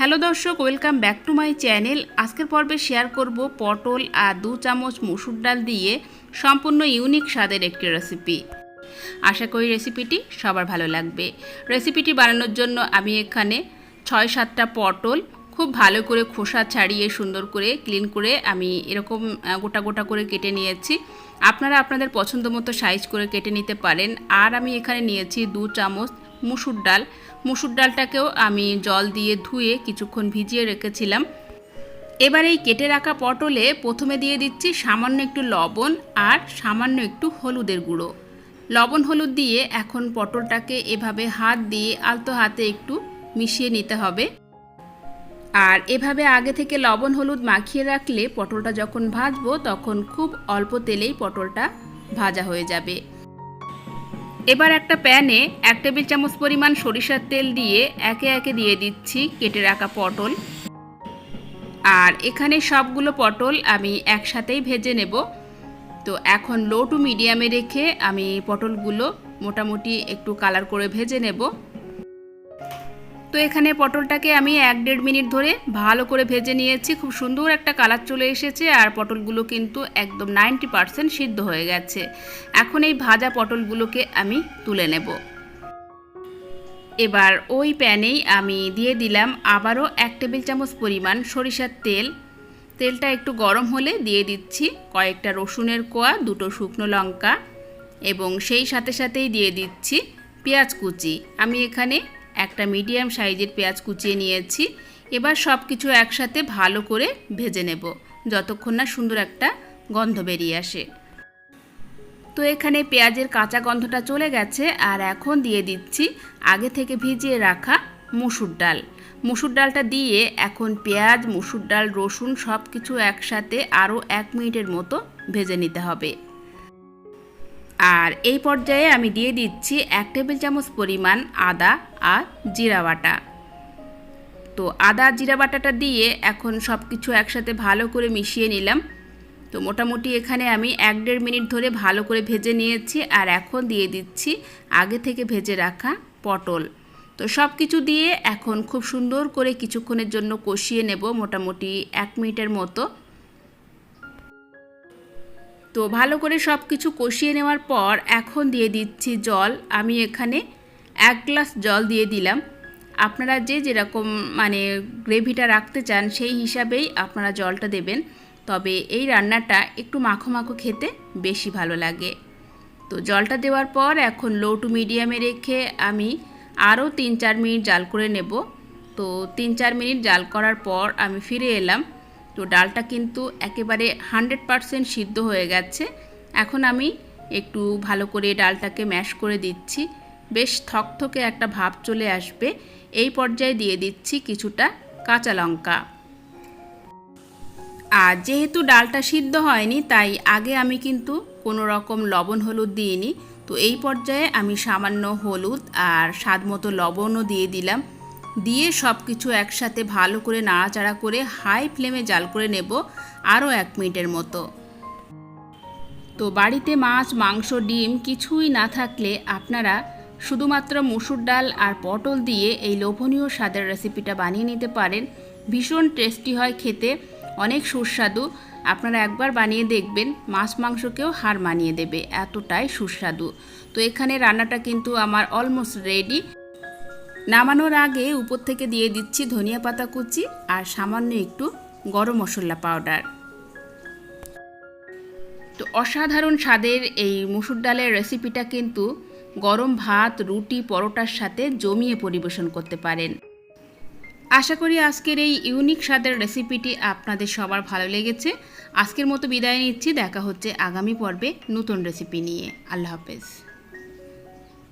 Hello দর্শক, welcome back to my channel. আজকের পর্বে শেয়ার করব পটল আর 2 চামচ মসুর ডাল দিয়ে সম্পূর্ণ ইউনিক স্বাদের একটি রেসিপি। আশা করি রেসিপিটি সবার ভালো লাগবে। রেসিপিটি বানানোর জন্য আমি এখানে 6-7টা পটল খুব ভালো করে খোসা ছাড়িয়ে সুন্দর করে ক্লিন করে আমি এরকম গোটা গোটা করে কেটে নিয়েছি। আপনারা আপনাদের পছন্দ মতো সাইজ করে কেটে নিতে পারেন। আর আমি এখানে নিয়েছি 2 চামচ মসুর ডাল। মসুর ডালটাকেও আমি জল দিয়ে ধুয়ে কিছুক্ষণ ভিজিয়ে রেখেছিলাম। এবার এই কেটে রাখা পটলে প্রথমে দিয়ে দিচ্ছি সামান্য একটু লবণ আর সামান্য একটু হলুদের গুঁড়ো। লবণ হলুদ দিয়ে এখন পটলটাকে এভাবে হাত দিয়ে আলতো হাতে একটু মিশিয়ে নিতে হবে। আর এভাবে আগে থেকে লবণ হলুদ মাখিয়ে রাখলে পটলটা যখন ভাজবো তখন খুব অল্প তেলেই পটলটা ভাজা হয়ে যাবে। এবার একটা প্যানে 1 টেবিল চামচ পরিমাণ সরিষার তেল দিয়ে একে একে দিয়ে দিচ্ছি কেটে রাখা পটল। আর এখানে সবগুলো পটল আমি একসাথেই ভেজে নেব। তো এখন লো টু মিডিয়ামে রেখে আমি পটলগুলো মোটামুটি একটু কালার করে ভেজে নেব। তো এখানে পটলটাকে আমি 1-1.5 মিনিট ধরে ভালো করে ভেজে নিয়েছি। খুব সুন্দর একটা কালার চলে এসেছে আর পটলগুলো কিন্তু একদম 90% সিদ্ধ হয়ে গেছে। এখন এই ভাজা পটলগুলোকে আমি তুলে নেব। এবার ওই প্যানেই আমি দিয়ে দিলাম আবারও 1 টেবিল চামচ পরিমাণ সরিষার তেল। তেলটা একটু গরম হলে দিয়ে দিচ্ছি কয়েকটা রসুনের কোয়া, 2টো শুকনো লঙ্কা এবং সেই সাথে সাথেই দিয়ে দিচ্ছি পেঁয়াজ কুচি। আমি এখানে একটা মিডিয়াম সাইজের পেঁয়াজ কুচিয়ে নিয়েছি। এবার সব কিছু একসাথে ভালো করে ভেজে নেব যতক্ষণ না সুন্দর একটা গন্ধ বেরিয়ে আসে। তো এখানে পেঁয়াজের কাঁচা গন্ধটা চলে গেছে আর এখন দিয়ে দিচ্ছি আগে থেকে ভিজিয়ে রাখা মসুর ডাল। মসুর ডালটা দিয়ে এখন পেঁয়াজ, মসুর ডাল, রসুন সব কিছু একসাথে আরও 1 মিনিটের মতো ভেজে নিতে হবে। আর এই পর্যায়ে আমি দিয়ে দিচ্ছি 1 টেবিল চামচ পরিমাণ আদা আর জিরা বাটা। তো আদা জিরা বাটাটা দিয়ে এখন সব কিছু একসাথে ভালো করে মিশিয়ে নিলাম। তো মোটামুটি এখানে আমি 1-1.5 মিনিট ধরে ভালো করে ভেজে নিয়েছি। আর এখন দিয়ে দিচ্ছি আগে থেকে ভেজে রাখা পটল। তো সব কিছু দিয়ে এখন খুব সুন্দর করে কিছুক্ষণের জন্য কষিয়ে নেব, মোটামুটি 1 মিনিটের মতো। তো ভালো করে সব কিছু কষিয়ে নেওয়ার পর এখন দিয়ে দিচ্ছি জল। আমি এখানে 1 গ্লাস জল দিয়ে দিলাম। আপনারা যেরকম গ্রেভিটা রাখতে চান সেই হিসাবেই আপনারা জলটা দেবেন। তবে এই রান্নাটা একটু মাখো মাখো খেতে বেশি ভালো লাগে। তো জলটা দেওয়ার পর এখন লো টু মিডিয়ামে রেখে আমি আরও 3-4 মিনিট জাল করে নেব। তো 3-4 মিনিট জাল করার পর আমি ফিরে এলাম। তো ডালটা কিন্তু একেবারে 100% সিদ্ধ হয়ে গেছে। এখন আমি একটু ভালো করে ডালটাকে ম্যাশ করে দিচ্ছি। বেশ থকথকে একটা ভাব চলে আসবে। এই পর্যায়ে দিয়ে দিচ্ছি কিছুটা কাঁচা লঙ্কা। আর যেহেতু ডালটা সিদ্ধ হয়নি তাই আগে আমি কিন্তু কোনো রকম লবণ হলুদ দিইনি। তো এই পর্যায়ে আমি সামান্য হলুদ আর স্বাদ মতো লবণও দিয়ে দিলাম। দিয়ে সব কিছু একসাথে ভালো করে নাড়াচাড়া করে হাই ফ্লেমে জাল করে নেব আরও 1 মিনিটের মতো। তো বাড়িতে মাছ, মাংস, ডিম কিছুই না থাকলে আপনারা শুধুমাত্র মসুর ডাল আর পটল দিয়ে এই লোভনীয় স্বাদের রেসিপিটা বানিয়ে নিতে পারেন। ভীষণ টেস্টি হয় খেতে, অনেক সুস্বাদু। আপনারা একবার বানিয়ে দেখবেন, মাছ মাংসকেও হার মানিয়ে দেবে, এতটাই সুস্বাদু। তো এখানে রান্নাটা কিন্তু আমার অলমোস্ট রেডি। নামানোর আগে উপর থেকে দিয়ে দিচ্ছি ধনিয়া পাতা কুচি আর সামান্য একটু গরম মশলা পাউডার। তো অসাধারণ স্বাদের এই মসুর ডালের রেসিপিটা কিন্তু গরম ভাত, রুটি, পরোটার সাথে জমিয়ে পরিবেশন করতে পারেন। আশা করি আজকের এই ইউনিক স্বাদের রেসিপিটি আপনাদের সবার ভালো লেগেছে। আজকের মতো বিদায় নিচ্ছি। দেখা হচ্ছে আগামী পর্বে নতুন রেসিপি নিয়ে। আল্লাহ হাফেজ।